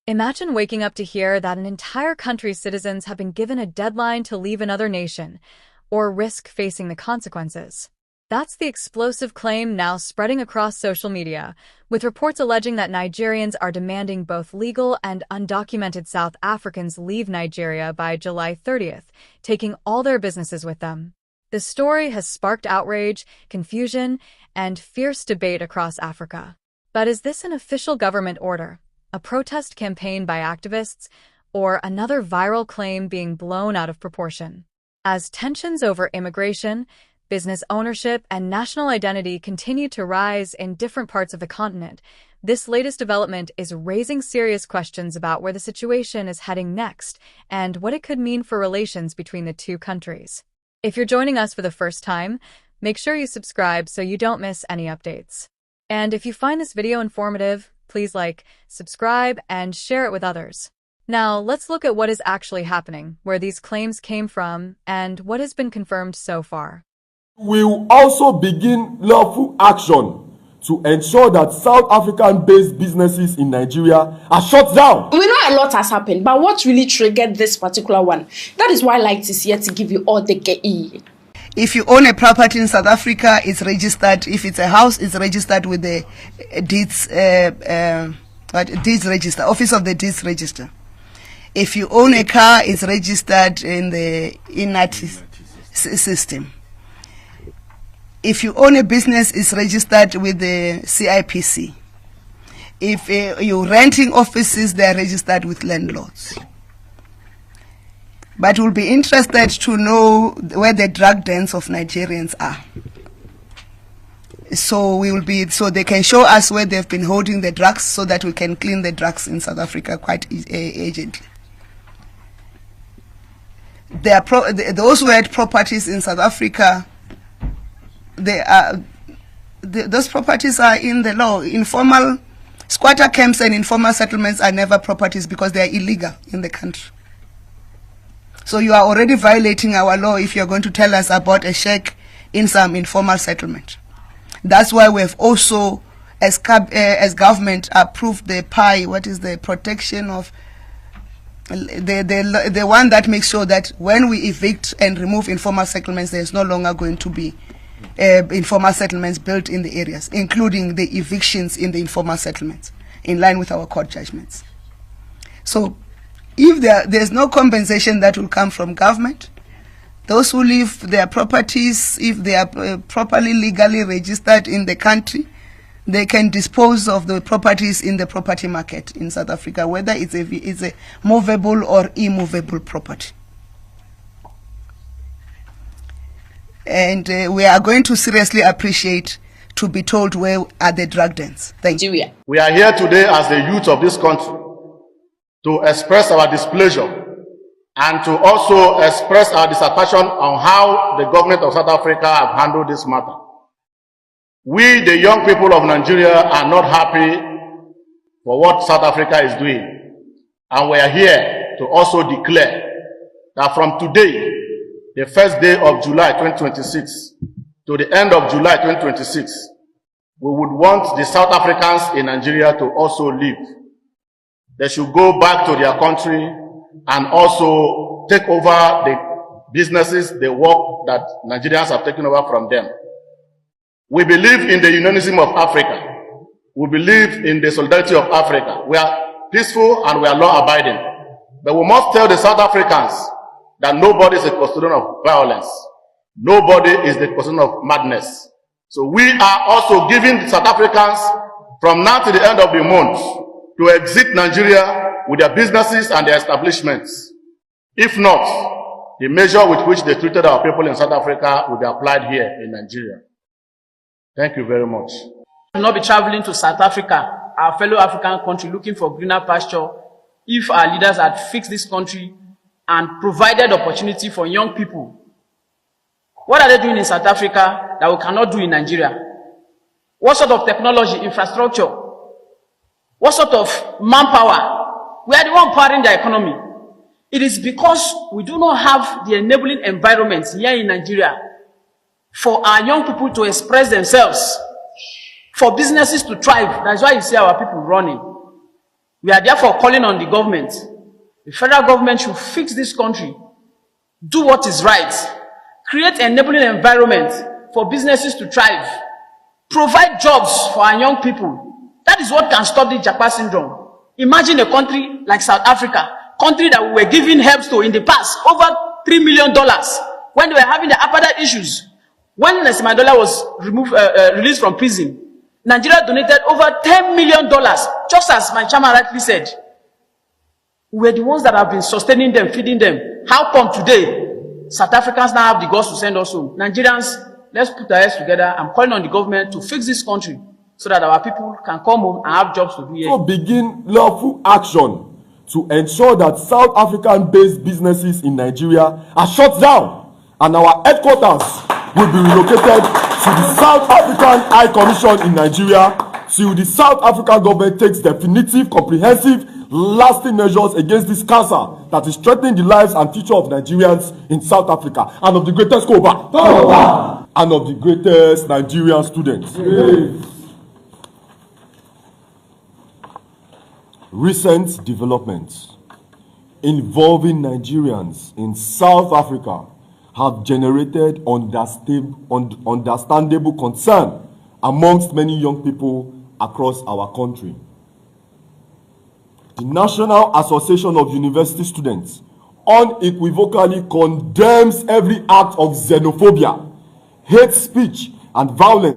Imagine waking up to hear that an entire country's citizens have been given a deadline to leave another nation, or risk facing the consequences. That's the explosive claim now spreading across social media, with reports alleging that Nigerians are demanding both legal and undocumented South Africans leave Nigeria by July 30th, taking all their businesses with them. The story has sparked outrage, confusion, and fierce debate across Africa. But is this an official government order, a protest campaign by activists, or another viral claim being blown out of proportion? As tensions over immigration, business ownership, and national identity continue to rise in different parts of the continent, this latest development is raising serious questions about where the situation is heading next and what it could mean for relations between the two countries. If you're joining us for the first time, make sure you subscribe so you don't miss any updates. And if you find this video informative, please like, subscribe, and share it with others. Now, let's look at what is actually happening, where these claims came from, and what has been confirmed so far. We will also begin lawful action to ensure that South African-based businesses in Nigeria are shut down. We know a lot has happened, but what really triggered this particular one? That is why Light is here to give you all the key. If you own a property in South Africa, it's registered. If it's a house, it's registered with the deeds register, Office of the Deeds Register. If you own a car, it's registered in the INAT system. If you own a business, it's registered with the CIPC. If you're renting offices, they're registered with landlords. But we'll be interested to know where the drug dens of Nigerians are. So they can show us where they've been holding the drugs so that we can clean the drugs in South Africa quite urgently. Those who had properties in South Africa, those properties are in the law. Informal squatter camps and informal settlements are never properties because they are illegal in the country. So you are already violating our law if you're going to tell us about a shack in some informal settlement. That's why we have also, as government, approved the PI, what is the protection of, the one that makes sure that when we evict and remove informal settlements, there's no longer going to be informal settlements built in the areas, including the evictions in the informal settlements, in line with our court judgments. So if there's no compensation that will come from government, those who leave their properties, if they are properly legally registered in the country, they can dispose of the properties in the property market in South Africa, whether it's a movable or immovable property. And we are going to seriously appreciate to be told where are the drug dens. Thank you. We are here today as the youth of this country to express our displeasure and to also express our dissatisfaction on how the government of South Africa have handled this matter. We, the young people of Nigeria, are not happy for what South Africa is doing. And we are here to also declare that from today, the first day of July 2026 to the end of July 2026, we would want the South Africans in Nigeria to also leave. They should go back to their country and also take over the businesses, the work that Nigerians have taken over from them. We believe in the unionism of Africa. We believe in the solidarity of Africa. We are peaceful and we are law-abiding. But we must tell the South Africans that nobody is a custodian of violence. Nobody is the custodian of madness. So we are also giving the South Africans from now to the end of the month to exit Nigeria with their businesses and their establishments. If not, the measure with which they treated our people in South Africa will be applied here in Nigeria. Thank you very much. We will not be traveling to South Africa, our fellow African country, looking for greener pasture, if our leaders had fixed this country and provided opportunity for young people. What are they doing in South Africa that we cannot do in Nigeria? What sort of technology, infrastructure? What sort of manpower? We are the one powering the economy. It is because we do not have the enabling environment here in Nigeria for our young people to express themselves, for businesses to thrive. That's why you see our people running. We are therefore calling on the government. The federal government should fix this country, do what is right, create an enabling environment for businesses to thrive, provide jobs for our young people. That is what can stop the Japa syndrome. Imagine a country like South Africa, country that we were giving help to in the past, over $3 million, when they were having the apartheid issues. When Nelson Mandela was released from prison, Nigeria donated over $10 million, just as my chairman rightly said. We were the ones that have been sustaining them, feeding them. How come today, South Africans now have the guts to send us home? Nigerians, let's put our heads together. I'm calling on the government to fix this country so that our people can come home and have jobs to do here. So begin lawful action to ensure that South African-based businesses in Nigeria are shut down and our headquarters will be relocated to the South African High Commission in Nigeria till the South African government takes definitive, comprehensive, lasting measures against this cancer that is threatening the lives and future of Nigerians in South Africa and of the greatest and of the greatest Nigerian students. Recent developments involving Nigerians in South Africa have generated understandable concern amongst many young people across our country. The National Association of University Students unequivocally condemns every act of xenophobia, hate speech, and violence